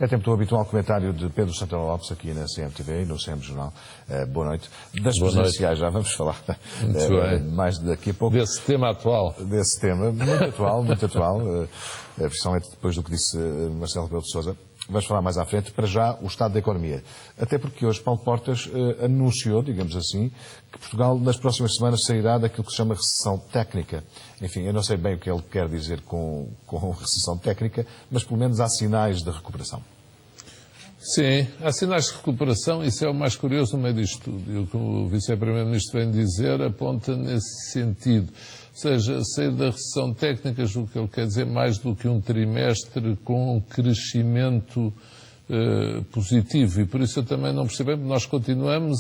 É tempo do habitual comentário de Pedro Santana Lopes aqui na CMTV e no CM Jornal. Boa noite. Das presidenciais já vamos falar mais daqui a pouco. Desse tema atual. Desse tema, muito atual, principalmente depois do que disse Marcelo Rebelo de Sousa. Vamos falar mais à frente. Para já, o estado da economia. Até porque hoje Paulo Portas anunciou, digamos assim, que Portugal nas próximas semanas sairá daquilo que se chama recessão técnica. Enfim, eu não sei bem o que ele quer dizer com recessão técnica, mas pelo menos há sinais de recuperação. Sim, há sinais de recuperação, isso é o mais curioso no meio disto tudo. E o que o Vice-Primeiro-Ministro vem dizer aponta nesse sentido. Ou seja, sair da recessão técnica, julgo que ele quer dizer mais do que um trimestre com crescimento positivo. E por isso eu também não percebemos, nós continuamos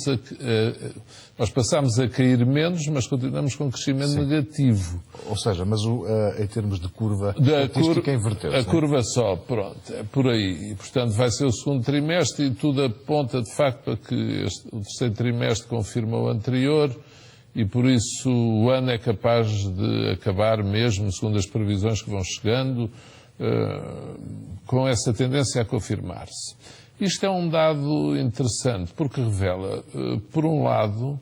nós passamos a cair menos, mas continuamos com crescimento negativo. Ou seja, mas em termos de curva, a estatística inverteu-se. A curva só, pronto, é por aí. E, portanto, vai ser o segundo trimestre e tudo aponta, de facto, para que o terceiro trimestre confirma o anterior e, por isso, o ano é capaz de acabar mesmo, segundo as previsões que vão chegando, com essa tendência a confirmar-se. Isto é um dado interessante, porque revela, por um lado,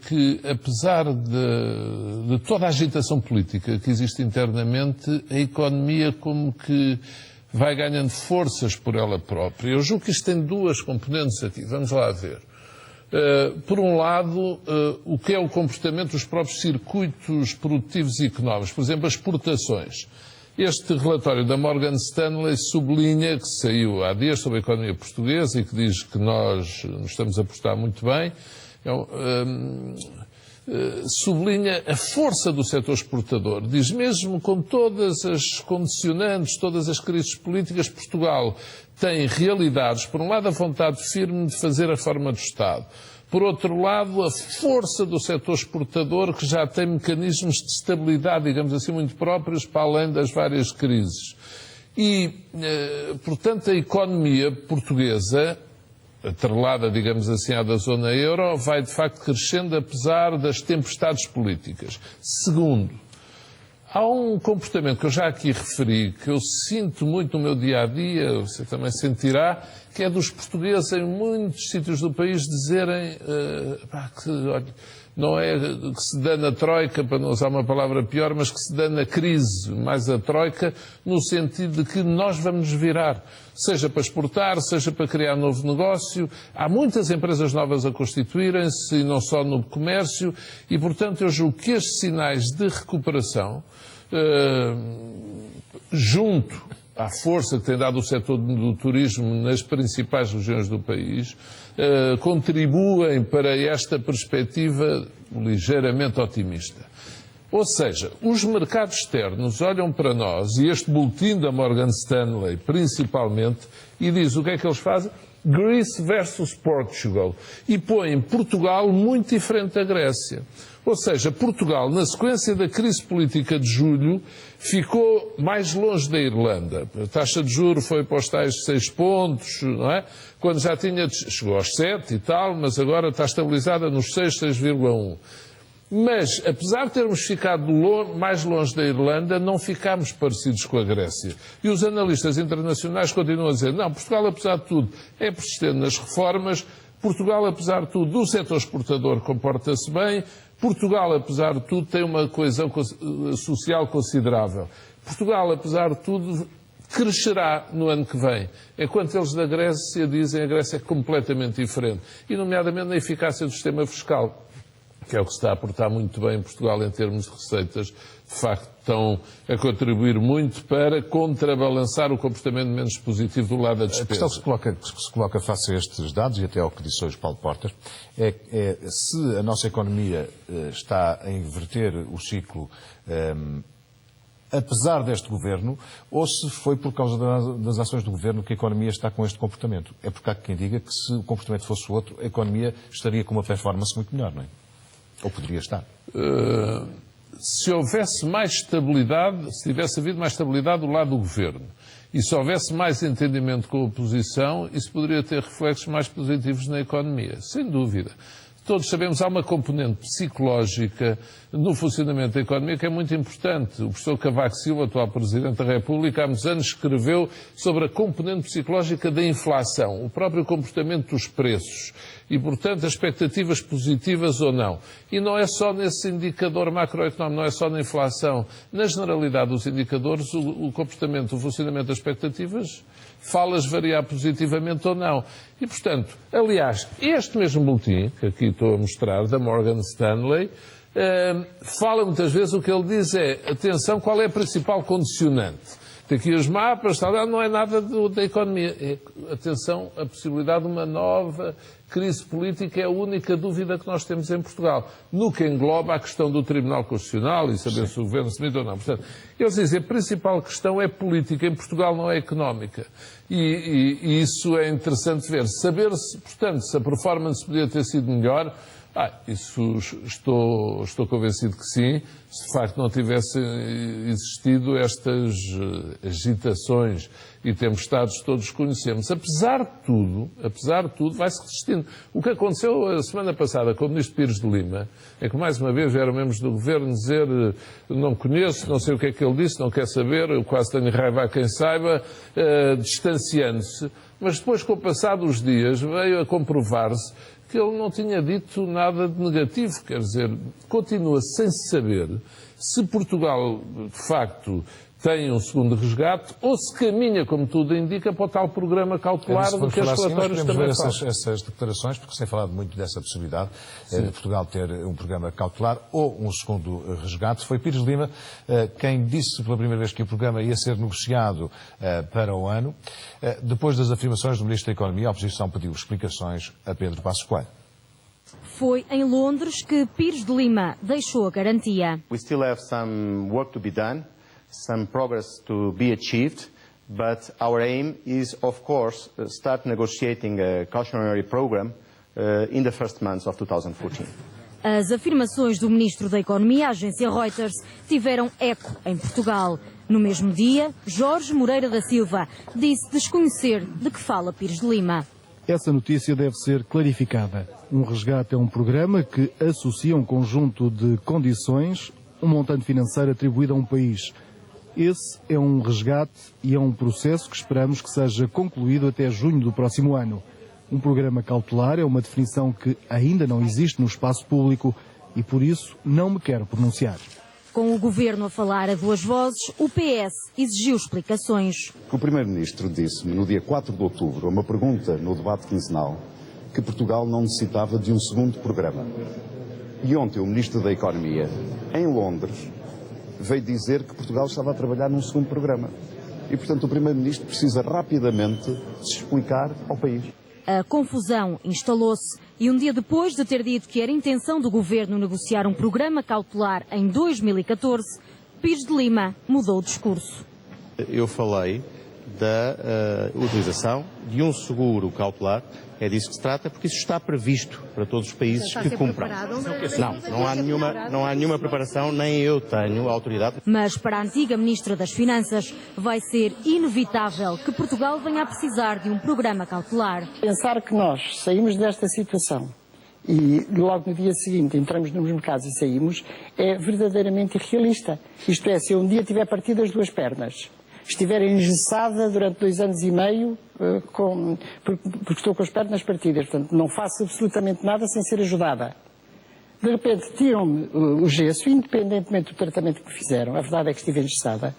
que apesar de toda a agitação política que existe internamente, a economia como que vai ganhando forças por ela própria. Eu julgo que isto tem duas componentes aqui. Vamos lá ver. Por um lado, o que é o comportamento dos próprios circuitos produtivos e económicos, por exemplo, as exportações. Este relatório da Morgan Stanley sublinha, que saiu há dias sobre a economia portuguesa e que diz que nós nos estamos a portar muito bem, sublinha a força do setor exportador. Diz mesmo com todas as condicionantes, todas as crises políticas, Portugal tem realidades. Por um lado, a vontade firme de fazer a reforma do Estado. Por outro lado, a força do setor exportador, que já tem mecanismos de estabilidade, digamos assim, muito próprios, para além das várias crises. E, portanto, a economia portuguesa, atrelada, digamos assim, à da zona euro, vai de facto crescendo apesar das tempestades políticas. Segundo, há um comportamento que eu já aqui referi, que eu sinto muito no meu dia-a-dia, você também sentirá, que é dos portugueses em muitos sítios do país dizerem que, olha, não é que se dá na troika, para não usar uma palavra pior, mas que se dá na crise, mais a troika, no sentido de que nós vamos nos virar, seja para exportar, seja para criar novo negócio. Há muitas empresas novas a constituírem-se, e não só no comércio, e, portanto, eu julgo que estes sinais de recuperação, junto à força que tem dado o setor do turismo nas principais regiões do país, contribuem para esta perspectiva ligeiramente otimista. Ou seja, os mercados externos olham para nós, e este boletim da Morgan Stanley principalmente, e diz o que é que eles fazem? Greece versus Portugal. E põem Portugal muito diferente da Grécia. Ou seja, Portugal, na sequência da crise política de julho, ficou mais longe da Irlanda. A taxa de juros foi para os tais 6 pontos, não é? Quando já chegou aos 7 e tal, mas agora está estabilizada nos 6, 6,1. Mas, apesar de termos ficado mais longe da Irlanda, não ficámos parecidos com a Grécia. E os analistas internacionais continuam a dizer, não, Portugal, apesar de tudo, é persistente nas reformas, Portugal, apesar de tudo, do setor exportador comporta-se bem, Portugal, apesar de tudo, tem uma coesão social considerável. Portugal, apesar de tudo, crescerá no ano que vem. Enquanto eles da Grécia dizem que a Grécia é completamente diferente. E, nomeadamente, na eficácia do sistema fiscal, que é o que se está a portar muito bem em Portugal em termos de receitas, de facto estão a contribuir muito para contrabalançar o comportamento menos positivo do lado da despesa. A questão que se coloca face a estes dados, e até ao que disse hoje Paulo Portas, é se a nossa economia está a inverter o ciclo apesar deste governo, ou se foi por causa das ações do governo que a economia está com este comportamento. É porque há quem diga que se o comportamento fosse outro, a economia estaria com uma performance muito melhor, não é? Ou poderia estar. Se houvesse mais estabilidade, se tivesse havido mais estabilidade do lado do governo, e se houvesse mais entendimento com a oposição, isso poderia ter reflexos mais positivos na economia, sem dúvida. De todos sabemos, há uma componente psicológica no funcionamento da economia que é muito importante. O professor Cavaco Silva, atual Presidente da República, há muitos anos escreveu sobre a componente psicológica da inflação, o próprio comportamento dos preços e, portanto, as expectativas positivas ou não. E não é só nesse indicador macroeconómico, não é só na inflação. Na generalidade dos indicadores, o comportamento, o funcionamento das expectativas faz variar positivamente ou não. E, portanto, aliás, este mesmo boletim, que aqui estou a mostrar, da Morgan Stanley, fala muitas vezes, o que ele diz é, atenção, qual é a principal condicionante? Tem aqui os mapas, não é nada da economia. Atenção, a possibilidade de uma nova crise política é a única dúvida que nós temos em Portugal, no que engloba a questão do Tribunal Constitucional e saber se o Governo se mete ou não. Portanto, eles dizem, a principal questão é política, em Portugal não é económica. E isso é interessante ver. Saber, portanto, se a performance podia ter sido melhor, isso estou convencido que sim, se de facto não tivessem existido estas agitações e tempestades que todos conhecemos. Apesar de tudo, vai-se resistindo. O que aconteceu a semana passada com o Ministro Pires de Lima é que, mais uma vez, vieram membros do Governo dizer não conheço, não sei o que é que ele disse, não quer saber, eu quase tenho raiva a quem saiba, distanciando-se. Mas depois, com o passar dos dias, veio a comprovar-se que ele não tinha dito nada de negativo, quer dizer, continua sem saber se Portugal, de facto, tem um segundo resgate ou se caminha, como tudo indica, para o tal programa cautelar do que os relatórios também falam. Essas declarações, porque se tem falado muito dessa possibilidade de Portugal ter um programa cautelar ou um segundo resgate. Foi Pires de Lima quem disse pela primeira vez que o programa ia ser negociado para o ano. Depois das afirmações do Ministro da Economia, a oposição pediu explicações a Pedro Passos Coelho. Foi em Londres que Pires de Lima deixou a garantia. We still have some work to be done, some progress to be achieved, but our aim is, of course, start negotiating a cautionary program in the first months of 2014. As afirmações do Ministro da Economia, a agência Reuters, tiveram eco em Portugal. No mesmo dia, Jorge Moreira da Silva disse desconhecer de que fala Pires de Lima. Essa notícia deve ser clarificada. Um resgate é um programa que associa um conjunto de condições, um montante financeiro atribuído a um país. Esse é um resgate e é um processo que esperamos que seja concluído até junho do próximo ano. Um programa cautelar é uma definição que ainda não existe no espaço público e, por isso, não me quero pronunciar. Com o Governo a falar a duas vozes, o PS exigiu explicações. O Primeiro-Ministro disse-me no dia 4 de outubro, a uma pergunta no debate quinzenal, que Portugal não necessitava de um segundo programa. E ontem o Ministro da Economia, em Londres, veio dizer que Portugal estava a trabalhar num segundo programa. E, portanto, o Primeiro-Ministro precisa rapidamente se explicar ao país. A confusão instalou-se e um dia depois de ter dito que era intenção do Governo negociar um programa cautelar em 2014, Pires de Lima mudou o discurso. Eu falei da utilização de um seguro cautelar, é disso que se trata, porque isso está previsto para todos os países que cumpram. Não há nenhuma preparação, nem eu tenho autoridade. Mas para a antiga Ministra das Finanças vai ser inevitável que Portugal venha a precisar de um programa cautelar. Pensar que nós saímos desta situação e logo no dia seguinte entramos nos mercados e saímos é verdadeiramente irrealista. Isto é, se eu um dia tiver partido as duas pernas, estiver engessada durante 2 anos e meio, porque estou com as pernas partidas, portanto não faço absolutamente nada sem ser ajudada. De repente tiram-me o gesso, independentemente do tratamento que me fizeram, a verdade é que estive engessada,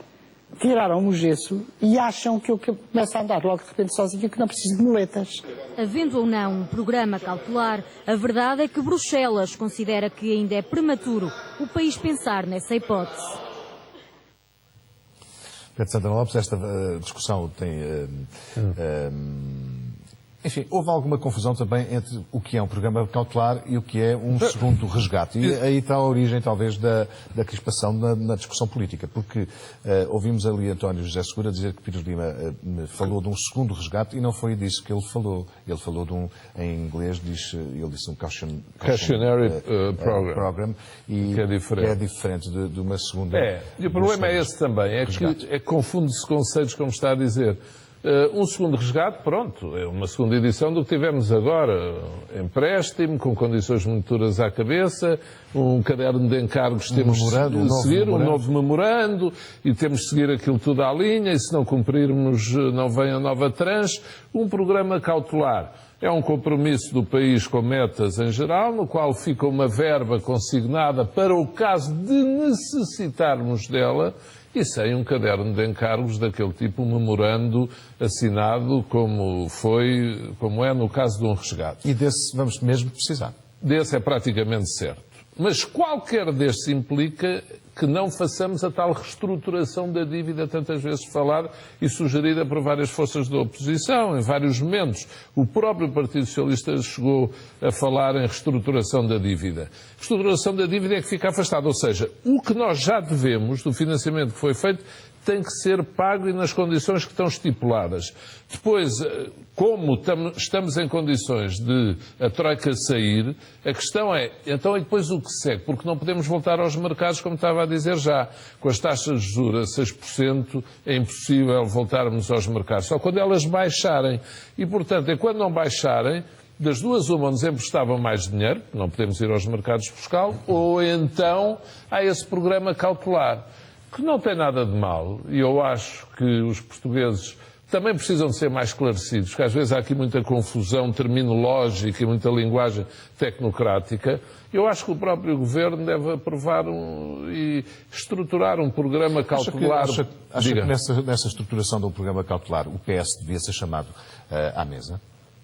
tiraram-me o gesso e acham que eu começo a andar logo de repente sozinho, que não preciso de muletas. Havendo ou não um programa cautelar, a verdade é que Bruxelas considera que ainda é prematuro o país pensar nessa hipótese. Pedro Santana Lopes, esta discussão tem... enfim, houve alguma confusão também entre o que é um programa cautelar e o que é um segundo resgate. E aí está a origem, talvez, da crispação na discussão política. Porque ouvimos ali António José Segura dizer que Pires de Lima falou de um segundo resgate e não foi disso que ele falou. Ele falou de um, em inglês, ele disse um cautionary program e que é diferente de uma segunda... E o problema é esse também, é que confunde-se conceitos, como está a dizer. Um segundo resgate, pronto, é uma segunda edição do que tivemos agora. Empréstimo, com condições muito duras à cabeça, um caderno de encargos temos de seguir, um novo memorando, e temos de seguir aquilo tudo à linha, e se não cumprirmos não vem a nova tranche. Um programa cautelar é um compromisso do país com metas em geral, no qual fica uma verba consignada para o caso de necessitarmos dela, e sem um caderno de encargos daquele tipo, um memorando assinado como é no caso de um resgate. E desse vamos mesmo precisar. Desse é praticamente certo. Mas qualquer destes implica que não façamos a tal reestruturação da dívida tantas vezes falada e sugerida por várias forças da oposição, em vários momentos. O próprio Partido Socialista chegou a falar em reestruturação da dívida. Reestruturação da dívida é que fica afastada, ou seja, o que nós já devemos do financiamento que foi feito tem que ser pago e nas condições que estão estipuladas. Depois, como estamos em condições de a Troika sair, a questão é, então e depois o que segue? Porque não podemos voltar aos mercados, como estava a dizer já. Com as taxas de juros a 6%, é impossível voltarmos aos mercados. Só quando elas baixarem. E, portanto, quando não baixarem, das duas uma nos emprestavam mais dinheiro, não podemos ir aos mercados buscá-lo, ou então há esse programa cautelar, que não tem nada de mal, e eu acho que os portugueses também precisam de ser mais esclarecidos, porque às vezes há aqui muita confusão terminológica e muita linguagem tecnocrática. Eu acho que o próprio Governo deve aprovar e estruturar um programa cautelar. Acha que nessa estruturação do programa cautelar o PS devia ser chamado à mesa?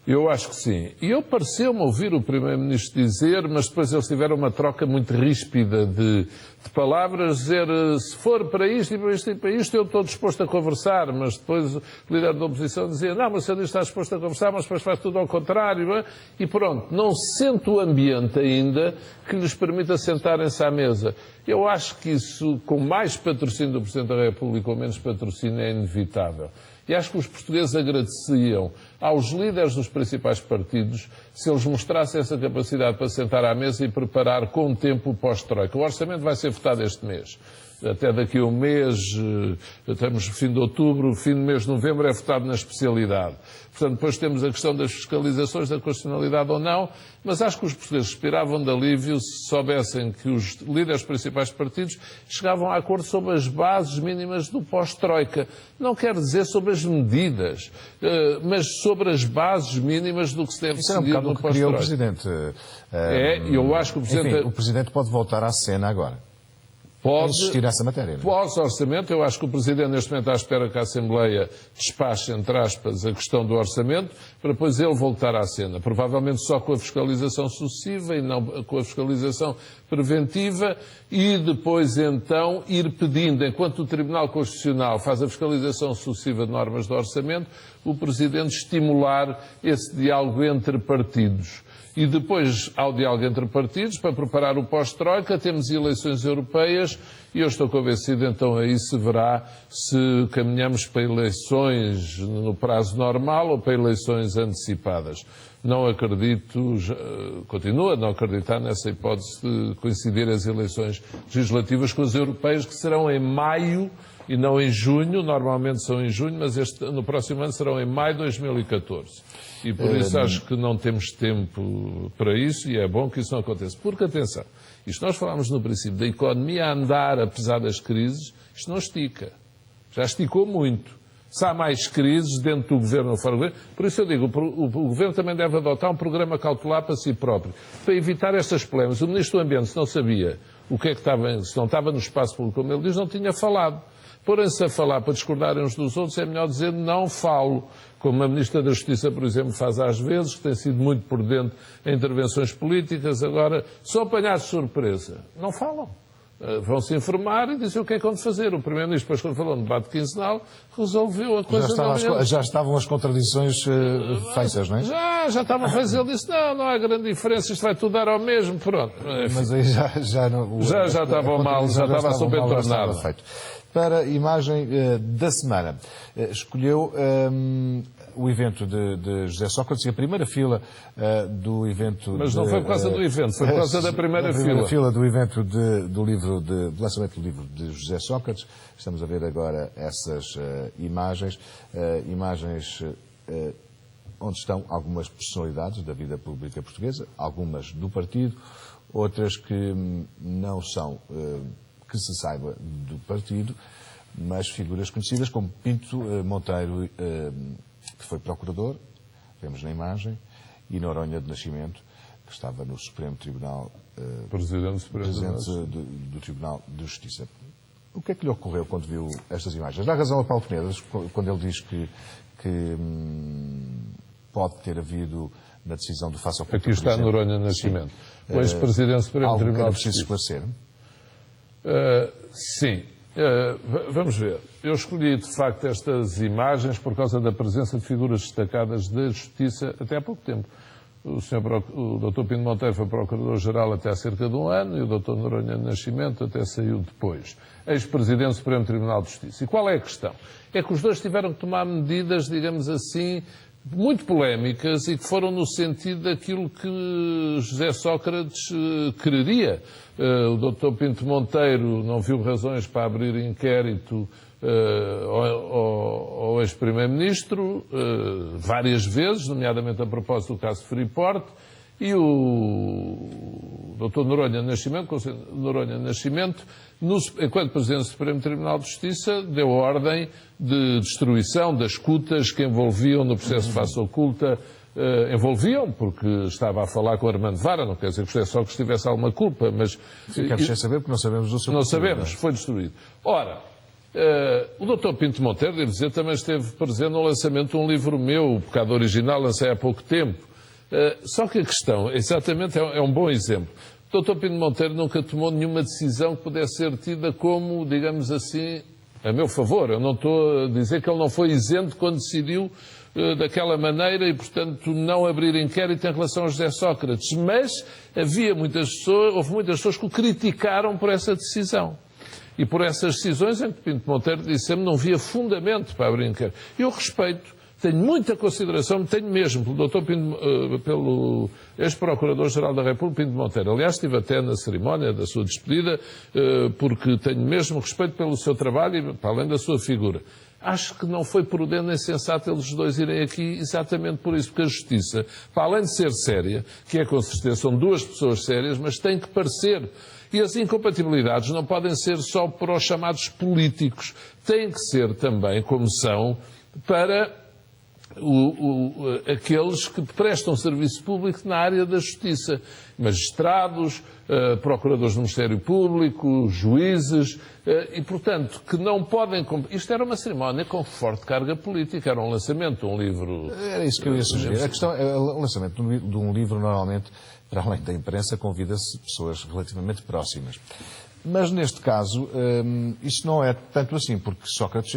Eu acho que sim. E eu pareceu-me ouvir o Primeiro-Ministro dizer, mas depois eles tiveram uma troca muito ríspida de palavras, dizer se for para isto e para isto e para isto eu estou disposto a conversar, mas depois o líder da oposição dizia não, mas o senhor está disposto a conversar, mas depois faz tudo ao contrário, não é? E pronto, não se sente o ambiente ainda que lhes permita sentarem-se à mesa. Eu acho que isso, com mais patrocínio do Presidente da República ou menos patrocínio, é inevitável. E acho que os portugueses agradeciam aos líderes dos principais partidos se eles mostrassem essa capacidade para sentar à mesa e preparar com tempo o pós-Troika. O orçamento vai ser votado este mês. Até daqui a um mês, estamos no fim de outubro, fim do mês de novembro é votado na especialidade. Portanto, depois temos a questão das fiscalizações, da constitucionalidade ou não, mas acho que os portugueses respiravam de alívio se soubessem que os líderes dos principais partidos chegavam a acordo sobre as bases mínimas do pós-Troika. Não quer dizer sobre as medidas, mas sobre as bases mínimas do que se deve seguir no pós-Troika. Isso é um bocado o que queria o Presidente. Eu acho que o Presidente... Enfim, o Presidente pode voltar à cena agora. Pode insistir nessa matéria. Pós-orçamento, eu acho que o Presidente neste momento está à espera que a Assembleia despache, entre aspas, a questão do orçamento, para depois ele voltar à cena. Provavelmente só com a fiscalização sucessiva e não com a fiscalização preventiva, e depois então ir pedindo, enquanto o Tribunal Constitucional faz a fiscalização sucessiva de normas do orçamento, o Presidente estimular esse diálogo entre partidos. E depois, ao diálogo entre partidos, para preparar o pós-Troika, temos eleições europeias e eu estou convencido, então, aí se verá se caminhamos para eleições no prazo normal ou para eleições antecipadas. Não acredito, continuo a não acreditar nessa hipótese de coincidir as eleições legislativas com as europeias, que serão em maio e não em junho, normalmente são em junho, mas no próximo ano serão em maio de 2014. E por isso acho que não temos tempo para isso e é bom que isso não aconteça. Porque, atenção, isto nós falámos no princípio da economia a andar apesar das crises, isto não estica. Já esticou muito. Se há mais crises dentro do Governo ou fora do Governo, por isso eu digo, o Governo também deve adotar um programa cautelar para si próprio, para evitar estas polémicas. O Ministro do Ambiente, se não sabia o que é que estava, se não estava no espaço público, como ele diz, não tinha falado. Porem-se a falar para discordarem uns dos outros, é melhor dizer não falo. Como a Ministra da Justiça, por exemplo, faz às vezes, que tem sido muito por dentro em intervenções políticas, agora, só apanhar de surpresa. Não falam. Vão-se informar e dizem o que é que vão fazer. O Primeiro-Ministro, depois, quando falou no debate quinzenal, resolveu a coisa. Já estavam as contradições feitas, não é? Já estavam feitas. Ele disse, não há grande diferença, isto vai tudo dar ao mesmo. Pronto. Mas aí já estava mal, já estava subentronado. Para a imagem da semana, escolheu o evento de José Sócrates e a primeira fila do evento... Mas não foi por causa do evento, foi por causa da primeira fila. Do evento do lançamento do livro de José Sócrates. Estamos a ver agora essas imagens, onde estão algumas personalidades da vida pública portuguesa, algumas do partido, outras que não são, que se saiba, do partido, mas figuras conhecidas como Pinto Monteiro, que foi procurador, vemos na imagem, e Noronha de Nascimento, que estava no Supremo Tribunal, Presidente do Tribunal de Justiça. O que é que lhe ocorreu quando viu estas imagens? Dá razão a Paulo Penedas quando ele diz que pode ter havido na decisão do face ao Aqui está Noronha Nascimento. O ex-presidente do Supremo Tribunal de Justiça. Esclarecer? Sim. Vamos ver. Eu escolhi, de facto, estas imagens por causa da presença de figuras destacadas da Justiça até há pouco tempo. O Dr. Pinto Monteiro foi Procurador-Geral até há cerca de um ano e o Dr. Noronha Nascimento até saiu depois. Ex-presidente do Supremo Tribunal de Justiça. E qual é a questão? É que os dois tiveram que tomar medidas, digamos assim, muito polémicas e que foram no sentido daquilo que José Sócrates quereria. O Dr. Pinto Monteiro não viu razões para abrir inquérito ao ex-primeiro-ministro várias vezes, nomeadamente a propósito do caso de Freeport, e o Dr. Noronha Nascimento, enquanto Presidente do Supremo Tribunal de Justiça, deu ordem de destruição das escutas que envolviam no processo de face oculta, envolviam, porque estava a falar com Armando Vara, não quer dizer que José Sócrates tivesse alguma culpa, mas... Ficamos sem saber, porque não sabemos o seu... Não sabemos, foi destruído. Ora, o Dr. Pinto Monteiro, devo dizer, também esteve presente no lançamento de um livro meu, O Pecado Original, lancei há pouco tempo. Só que a questão, exatamente, é um bom exemplo. O Dr. Pinto Monteiro nunca tomou nenhuma decisão que pudesse ser tida como, digamos assim, a meu favor. Eu não estou a dizer que ele não foi isento quando decidiu daquela maneira e, portanto, não abrir inquérito em relação a José Sócrates. Mas houve muitas pessoas que o criticaram por essa decisão. E por essas decisões em que Pinto Monteiro disse-me não via fundamento para abrir inquérito. Eu respeito, tenho muita consideração, tenho mesmo pelo ex-procurador-geral da República, Pinto Monteiro. Aliás, estive até na cerimónia da sua despedida, porque tenho mesmo respeito pelo seu trabalho e para além da sua figura. Acho que não foi prudente nem sensato eles dois irem aqui exatamente por isso, porque a Justiça, para além de ser séria, que é com certeza, são duas pessoas sérias, mas tem que parecer. E as incompatibilidades não podem ser só para os chamados políticos, têm que ser também, como são, para aqueles que prestam serviço público na área da justiça. Magistrados, procuradores do Ministério Público, juízes, e, portanto, que não podem... Isto era uma cerimónia com forte carga política, era um lançamento de um livro... Era isso que eu ia sugerir. A questão é o lançamento de um livro, normalmente, para além da imprensa, convida-se pessoas relativamente próximas. Mas, neste caso, isso não é tanto assim, porque Sócrates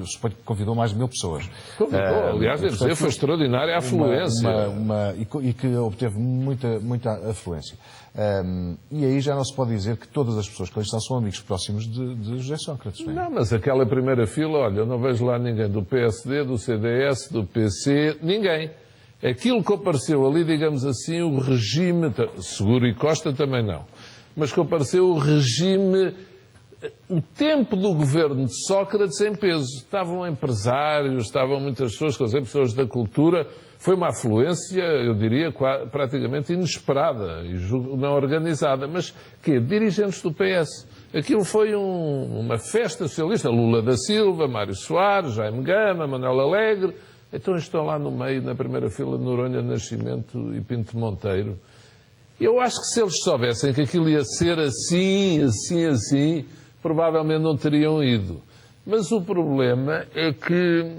suponho que convidou mais de 1000 pessoas. Convidou, aliás, devo dizer, foi extraordinária a afluência. E que obteve muita afluência. E aí já não se pode dizer que todas as pessoas que ali estão são amigos próximos de José Sócrates. Não é? Não, mas aquela primeira fila, olha, eu não vejo lá ninguém do PSD, do CDS, do PC, ninguém. Aquilo que apareceu ali, digamos assim, o regime, Seguro e Costa também não, mas que apareceu o regime, o tempo do governo de Sócrates em peso. Estavam empresários, estavam muitas pessoas, quer dizer, pessoas da cultura. Foi uma afluência, eu diria, praticamente inesperada e não organizada, mas que dirigentes do PS. Aquilo foi uma festa socialista. Lula da Silva, Mário Soares, Jaime Gama, Manuel Alegre. Então estão lá no meio, na primeira fila, Noronha Nascimento e Pinto Monteiro. Eu acho que se eles soubessem que aquilo ia ser assim, provavelmente não teriam ido. Mas o problema é que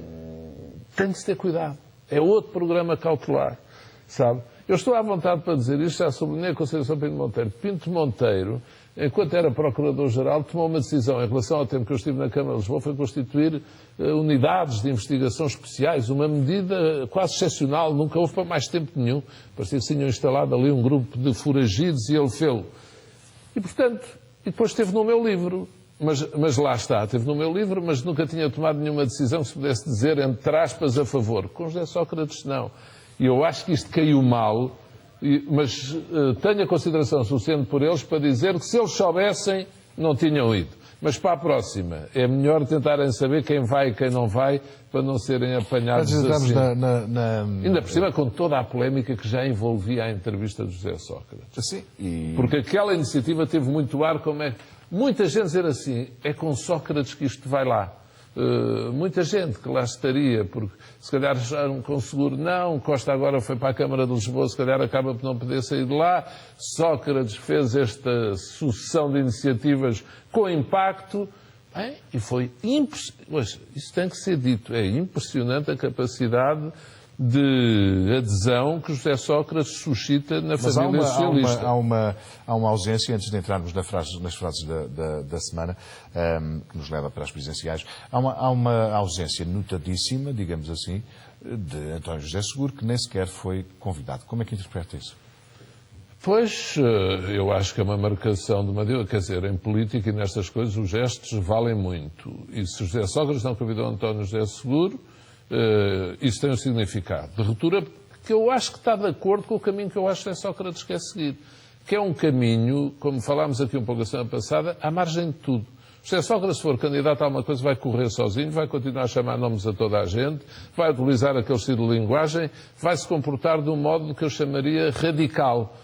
tem de se ter cuidado. É outro programa cautelar, sabe? Eu estou à vontade para dizer isto, já sublinhei a consideração de Pinto Monteiro. Pinto Monteiro, enquanto era Procurador-Geral, tomou uma decisão em relação ao tempo que eu estive na Câmara de Lisboa, foi constituir unidades de investigação especiais, uma medida quase excepcional, nunca houve para mais tempo nenhum. Parecia que tinham instalado ali um grupo de foragidos e ele fê-lo. E, portanto, depois esteve no meu livro. Mas lá está, teve no meu livro, mas nunca tinha tomado nenhuma decisão que se pudesse dizer, entre aspas, a favor. Com José Sócrates, não. E eu acho que isto caiu mal, mas tenho a consideração suficiente por eles para dizer que se eles soubessem, não tinham ido. Mas para a próxima, é melhor tentarem saber quem vai e quem não vai, para não serem apanhados assim. Ainda por cima, com toda a polémica que já envolvia a entrevista de José Sócrates. Sim, Porque aquela iniciativa teve muito ar, como é... Muita gente dizer assim, é com Sócrates que isto vai lá. Muita gente que lá estaria, porque se calhar acharam com seguro, não, Costa agora foi para a Câmara de Lisboa, se calhar acaba por não poder sair de lá. Sócrates fez esta sucessão de iniciativas com impacto, bem, e foi impressionante. Isso tem que ser dito, é impressionante a capacidade de adesão que José Sócrates suscita na família socialista. Há uma ausência, antes de entrarmos nas frases da semana, que nos leva para as presidenciais, há uma ausência notadíssima, digamos assim, de António José Seguro, que nem sequer foi convidado. Como é que interpreta isso? Pois, eu acho que é uma marcação de uma deusa. Quer dizer, em política e nestas coisas os gestos valem muito. E se José Sócrates não convidou António José Seguro, isso tem um significado de ruptura que eu acho que está de acordo com o caminho que eu acho que Sócrates quer seguir. Que é um caminho, como falámos aqui um pouco a semana passada, à margem de tudo. Se Sócrates, se for candidato a alguma coisa, vai correr sozinho, vai continuar a chamar nomes a toda a gente, vai utilizar aquele estilo de linguagem, vai se comportar de um modo que eu chamaria radical.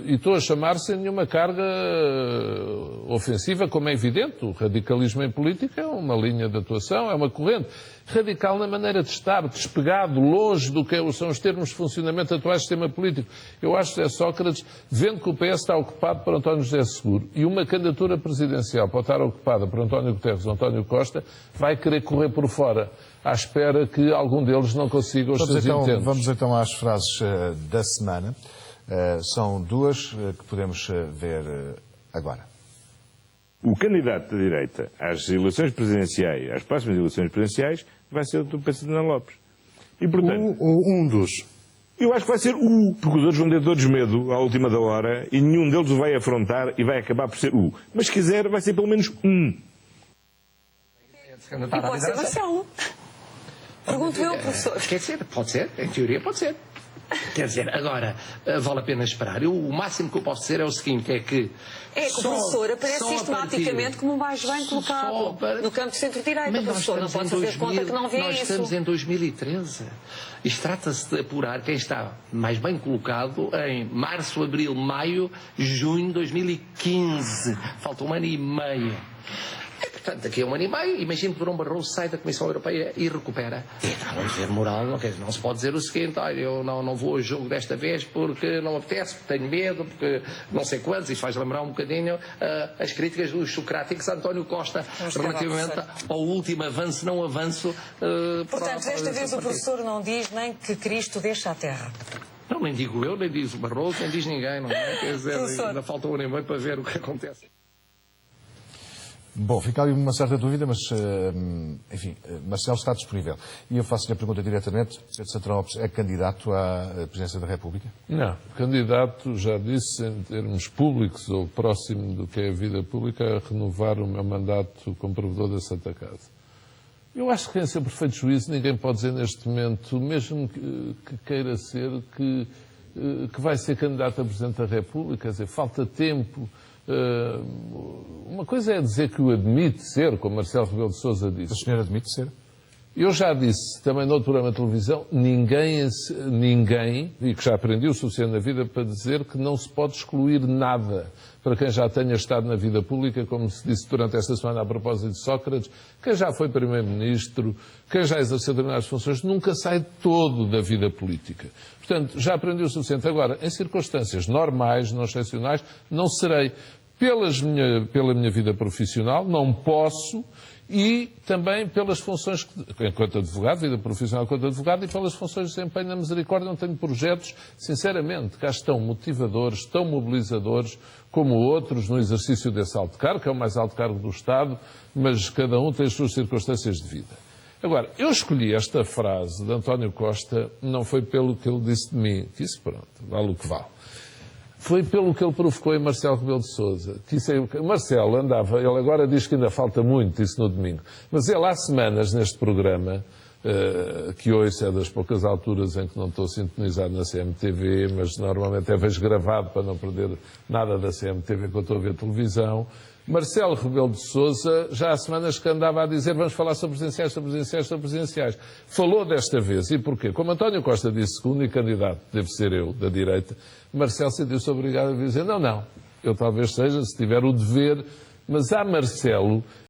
E estou a chamar sem nenhuma carga ofensiva, como é evidente. O radicalismo em política é uma linha de atuação, é uma corrente. Radical na maneira de estar, despegado, longe do que são os termos de funcionamento atuais do sistema político. Eu acho que José Sócrates, vendo que o PS está ocupado por António José Seguro e uma candidatura presidencial pode estar ocupada por António Guterres ou António Costa, vai querer correr por fora, à espera que algum deles não consiga os seus intentos. Vamos então às frases da semana. São duas que podemos ver agora. O candidato da direita às eleições presidenciais, às próximas eleições presidenciais, vai ser o Dr. Pedro Santana Lopes. E, portanto, um dos. Eu acho que vai ser o, porque os outros vão ter todos medo à última da hora e nenhum deles o vai afrontar e vai acabar por ser o. Mas se quiser, vai ser pelo menos um. E pode ser Marcelo. Pergunto eu, professor. Quer dizer, pode ser, em teoria pode ser. Quer dizer, agora, vale a pena esperar. O máximo que eu posso dizer é o seguinte, é que... É que o professor aparece sistematicamente como um mais bem colocado no campo centro-direita. O professor não pode fazer conta que não vê isso. Nós estamos em 2013. Isto trata-se de apurar quem está mais bem colocado em março, abril, maio, junho de 2015. Falta um ano e meio. Portanto, daqui a um ano e meio, imagino que Durão Barroso sai da Comissão Europeia e recupera. E está a dizer moral, não se pode dizer o seguinte, olha, eu não vou ao jogo desta vez porque não me apetece, porque tenho medo, porque não sei quantos, isto faz lembrar um bocadinho as críticas dos socráticos a António Costa relativamente ao último avanço, não avanço. Portanto, desta vez o professor não diz nem que Cristo deixa a terra. Não, nem digo eu, nem diz o Barroso, nem diz ninguém, não é? Quer dizer, ainda falta um ano e meio para ver o que acontece. Bom, fica ali uma certa dúvida, mas, enfim, Marcelo está disponível. E eu faço-lhe a pergunta diretamente. Pedro Santana Lopes é candidato à presidência da República? Não. Candidato, já disse, em termos públicos ou próximo do que é a vida pública, a renovar o meu mandato como provedor da Santa Casa. Eu acho que em seu perfeito juízo ninguém pode dizer neste momento, mesmo que queira ser, que vai ser candidato a Presidente da República. Quer dizer, falta tempo. Uma coisa é dizer que o admite ser, como Marcelo Rebelo de Sousa disse. O senhor admite ser? Eu já disse também no outro programa de televisão, ninguém, e que já aprendi o suficiente na vida para dizer que não se pode excluir nada para quem já tenha estado na vida pública, como se disse durante esta semana a propósito de Sócrates, quem já foi Primeiro-Ministro, quem já exerceu determinadas funções, nunca sai todo da vida política. Portanto, já aprendi o suficiente. Agora, em circunstâncias normais, não excepcionais, não serei. Pela minha vida profissional, não posso, e também pelas funções, enquanto advogado, vida profissional enquanto advogado, e pelas funções de desempenho na Misericórdia, não tenho projetos, sinceramente, cá estão motivadores, tão mobilizadores, como outros no exercício desse alto cargo, que é o mais alto cargo do Estado, mas cada um tem as suas circunstâncias de vida. Agora, eu escolhi esta frase de António Costa, não foi pelo que ele disse de mim, que isso, pronto, vale o que vale. foi pelo que ele provocou em Marcelo Rebelo de Sousa. Marcelo andava, ele agora diz que ainda falta muito, isso no domingo, mas ele há semanas neste programa, que hoje é das poucas alturas em que não estou sintonizado na CMTV, mas normalmente vejo gravado para não perder nada da CMTV quando estou a ver televisão. Marcelo Rebelo de Sousa, já há semanas que andava a dizer vamos falar sobre presidenciais, sobre presidenciais, sobre presidenciais. Falou desta vez. E porquê? Como António Costa disse segundo e candidato, deve ser eu, da direita, Marcelo sentiu-se obrigado a dizer não, eu talvez seja, se tiver o dever, mas há Marcelo